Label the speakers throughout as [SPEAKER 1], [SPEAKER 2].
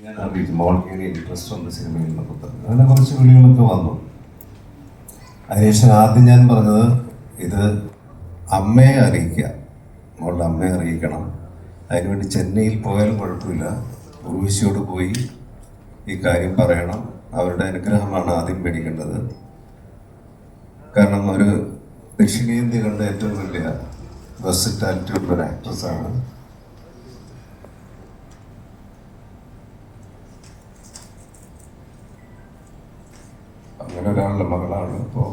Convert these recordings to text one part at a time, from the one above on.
[SPEAKER 1] ഞാൻ അറിയിച്ചു മോൾക്ക് ഇങ്ങനെ ഇൻട്രസ്റ്റ് ഉണ്ട് സിനിമയിൽ എന്നൊക്കെ പറഞ്ഞു. അങ്ങനെ കുറച്ച് വിളികളൊക്കെ വന്നു. അതിനുശേഷം ആദ്യം ഞാൻ പറഞ്ഞത് ഇത് അമ്മയെ അറിയിക്കുക, മോളുടെ അമ്മയെ അറിയിക്കണം. അതിനുവേണ്ടി ചെന്നൈയിൽ പോയാലും കുഴപ്പമില്ല, ഉർവശിയോട് പോയി ഈ കാര്യം പറയണം. അവരുടെ അനുഗ്രഹമാണ് ആദ്യം മേടിക്കേണ്ടത്. കാരണം ഒരു ദക്ഷിണേന്ത്യ കണ്ട ഏറ്റവും വലിയ വെർസറ്റാലിറ്റി ഉള്ളൊരു ആക്ട്രസ്സാണ്. അങ്ങനെ ഒരാളുടെ മകളാണ്. ഇപ്പോൾ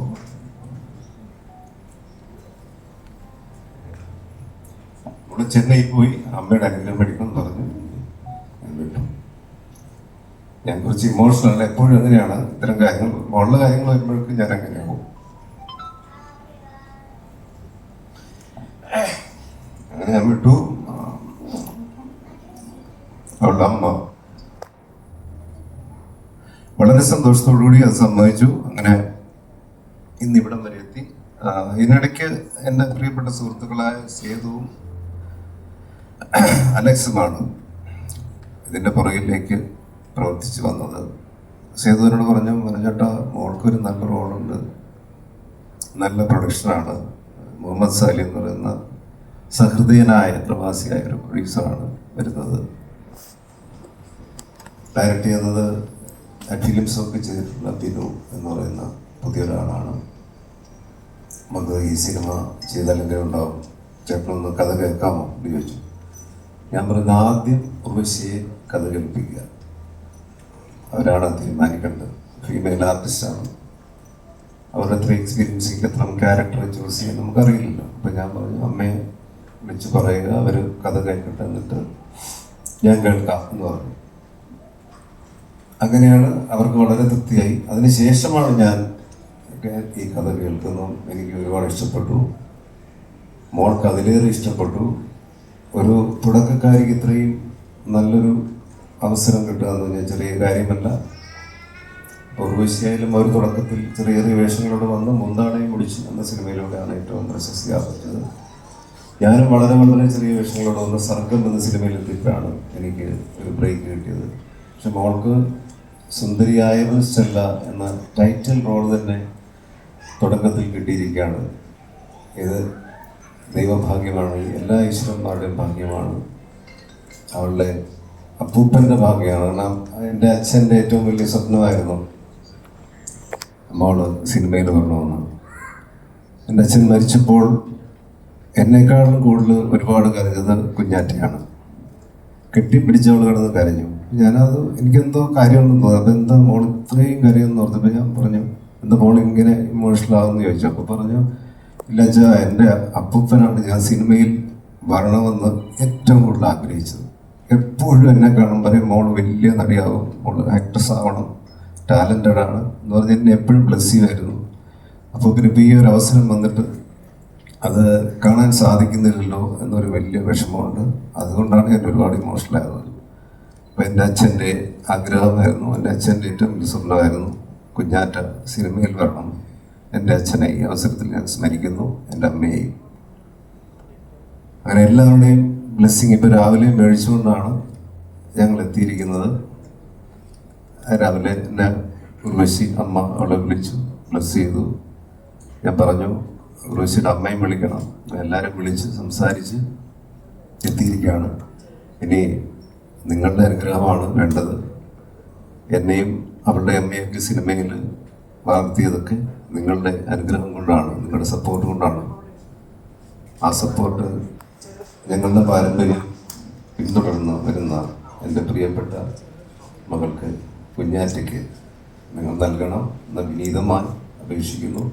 [SPEAKER 1] ഇവിടെ ചെന്നൈയിൽ പോയി അമ്മയുടെ അനുഗ്രഹം മേടിക്കണം എന്ന് പറഞ്ഞു. ഞാൻ വിട്ടു. ഞാൻ കുറച്ച് ഇമോഷണൽ, എപ്പോഴും അങ്ങനെയാണ്. ഇത്തരം കാര്യങ്ങൾ ഉള്ള കാര്യങ്ങൾ വരുമ്പോഴേക്കും ഞാൻ അങ്ങനെയാവും. അങ്ങനെ ഞാൻ വിട്ടു. അവളുടെ അമ്മ വളരെ സന്തോഷത്തോടുകൂടി അത് സമ്മതിച്ചു. അങ്ങനെ ഇന്നിവിടം വരെ എത്തി. ഇതിനിടയ്ക്ക് എൻ്റെ പ്രിയപ്പെട്ട സുഹൃത്തുക്കളായ സേതുവും അലക്സുമാണ് ഇതിൻ്റെ പുറകിലേക്ക് പ്രവർത്തിച്ചു വന്നത്. സേതുവിനോട് പറഞ്ഞേട്ടാ, മോൾക്കൊരു നല്ല റോളുണ്ട്, നല്ല പ്രൊഡക്ഷനാണ്. മുഹമ്മദ് സാലി എന്ന് പറയുന്ന സഹൃദയനായ പ്രവാസിയായ ഒരു പ്രൊഡ്യൂസറാണ് വരുന്നത്. ഡയറക്റ്റ് ചെയ്യുന്നത് ഫിലിംസ് ഒക്കെ ചെയ്തിട്ടുള്ള ബിനു എന്ന് പറയുന്ന പുതിയൊരാളാണ്. നമുക്ക് ഈ സിനിമ ചെയ്താലെങ്കിലും ഉണ്ടാവും, ചേട്ടനൊന്ന് കഥ കേൾക്കാമോ എന്ന് ചോദിച്ചു. ഞാൻ പറയുന്നത് ആദ്യം ഉർവശിയെ കഥ കേൾപ്പിക്കുക, അവരാണ് തീരുമാനിക്കേണ്ടത്. ഫീമെയിൽ ആർട്ടിസ്റ്റാണ്, അവരുടെ അത്ര എക്സ്പീരിയൻസിക്ക് എത്ര ക്യാരക്ടറെ ചൂസ് ചെയ്യാൻ നമുക്കറിയില്ലല്ലോ. അപ്പം ഞാൻ പറഞ്ഞു അമ്മയെ വിളിച്ച് പറയുക, അവർ കഥ കേൾക്കട്ടെ, എന്നിട്ട് ഞാൻ കേൾക്കാം എന്ന് പറഞ്ഞു. അങ്ങനെയാണ് അവർക്ക് വളരെ തൃപ്തിയായി. അതിനുശേഷമാണ് ഞാൻ ഈ കഥ കേൾക്കുന്നത്. എനിക്ക് ഒരുപാട് ഇഷ്ടപ്പെട്ടു, മോൾക്ക് അതിലേറെ ഇഷ്ടപ്പെട്ടു. ഒരു തുടക്കക്കാരിക്ക് ഇത്രയും നല്ലൊരു അവസരം കിട്ടുക എന്ന് പറഞ്ഞാൽ ചെറിയ കാര്യമല്ല. ഉർവശിയായാലും ഒരു തുടക്കത്തിൽ ചെറിയ ചെറിയ വേഷങ്ങളോട് വന്ന് മുന്താണയും മുടിച്ചു എന്ന സിനിമയിലൂടെയാണ് ഏറ്റവും പ്രശസ്തി ആർജിച്ചത്. ഞാനും വളരെ വളരെ ചെറിയ വേഷങ്ങളോട് വന്ന് സർഗം എന്ന സിനിമയിൽ എത്തിയപ്പോഴാണ് എനിക്ക് ഒരു ബ്രേക്ക് കിട്ടിയത്. പക്ഷെ മോൾക്ക് സുന്ദരിയായവൾ സ്റ്റെല്ല എന്ന ടൈറ്റിൽ റോൾ തന്നെ തുടക്കത്തിൽ കിട്ടിയിരിക്കുകയാണ്. ഇത് ദൈവഭാഗ്യമാണ്, എല്ലാ ഈശ്വരന്മാരുടെയും ഭാഗ്യമാണ്, അവളുടെ അപ്പൂപ്പൻ്റെ ഭാഗ്യമാണ്. കാരണം എൻ്റെ അച്ഛൻ്റെ ഏറ്റവും വലിയ സ്വപ്നമായിരുന്നു മോള് സിനിമയിൽ വരണമെന്ന്. എൻ്റെ അച്ഛൻ മരിച്ചപ്പോൾ എന്നെക്കാളും കൂടുതൽ ഒരുപാട് കരഞ്ഞത് കുഞ്ഞാറ്റയാണ്. കെട്ടിപ്പിടിച്ചവൾ കിടന്ന് കരഞ്ഞു. ഞാനത് എനിക്കെന്തോ കാര്യമുണ്ടെന്ന് തോന്നി. അപ്പം എന്താ മോൾ ഇത്രയും കരയെന്ന് ഓർത്തപ്പോൾ ഞാൻ പറഞ്ഞു, എന്താ മോൾ ഇങ്ങനെ ഇമോഷണൽ ആകുമെന്ന് ചോദിച്ചു. അപ്പോൾ പറഞ്ഞു, ഇല്ല അച്ഛാ, എൻ്റെ അപ്പൂപ്പനാണ് ഞാൻ സിനിമയിൽ വരണമെന്ന് ഏറ്റവും കൂടുതൽ ആഗ്രഹിച്ചത്. എപ്പോഴും എന്നെ കാണുമ്പോൾ മോൾ വലിയ നടിയാവും, മോൾ ആക്ട്രസ് ആവണം, ടാലൻറ്റഡ് ആണ് എന്ന് പറഞ്ഞ് എന്നെ എപ്പോഴും ബ്ലെസ് ചെയ്യുമായിരുന്നു. അപ്പോൾ പിന്നെ ഇപ്പോൾ ഈ ഒരു അവസരം വന്നിട്ട് അത് കാണാൻ സാധിക്കുന്നില്ലല്ലോ എന്നൊരു വലിയ വിഷമമുണ്ട്. അതുകൊണ്ടാണ് ഞാൻ ഒരുപാട് ഇമോഷണൽ ആയത്. അപ്പോൾ എൻ്റെ അച്ഛൻ്റെ ആഗ്രഹമായിരുന്നു, എൻ്റെ അച്ഛൻ്റെ ഏറ്റവും വലിയ സ്വപ്നമായിരുന്നു കുഞ്ഞാറ്റ സിനിമയിൽ വരണം. എൻ്റെ അച്ഛനെ ഈ അവസരത്തിൽ ഞാൻ സ്മരിക്കുന്നു, എൻ്റെ അമ്മയെയും. അങ്ങനെ എല്ലാവരുടെയും ബ്ലെസ്സിങ് ഇപ്പോൾ രാവിലെ മേടിച്ചുകൊണ്ടാണ് ഞങ്ങൾ എത്തിയിരിക്കുന്നത്. രാവിലെ എന്നെ ഉർവശി അമ്മ അവളെ വിളിച്ചു, ബ്ലെസ് ചെയ്തു. ഞാൻ പറഞ്ഞു ഉർവശിയുടെ അമ്മയും വിളിക്കണം. എല്ലാവരും വിളിച്ച് സംസാരിച്ച് എത്തിയിരിക്കുകയാണ്. ഇനി നിങ്ങളുടെ അനുഗ്രഹമാണ് വേണ്ടത്. എന്നെയും അവളുടെ അമ്മയൊക്കെ സിനിമയിൽ വളർത്തിയതൊക്കെ നിങ്ങളുടെ അനുഗ്രഹം കൊണ്ടാണ്, നിങ്ങളുടെ സപ്പോർട്ട് കൊണ്ടാണ്. ആ സപ്പോർട്ട് ഞങ്ങളുടെ പാരമ്പര്യം പിന്തുടർന്ന് വരുന്ന എൻ്റെ പ്രിയപ്പെട്ട മകൾക്ക് കുഞ്ഞാറ്റയ്ക്ക് നിങ്ങൾ നൽകണം എന്ന് വിനീതമായി അപേക്ഷിക്കുന്നു.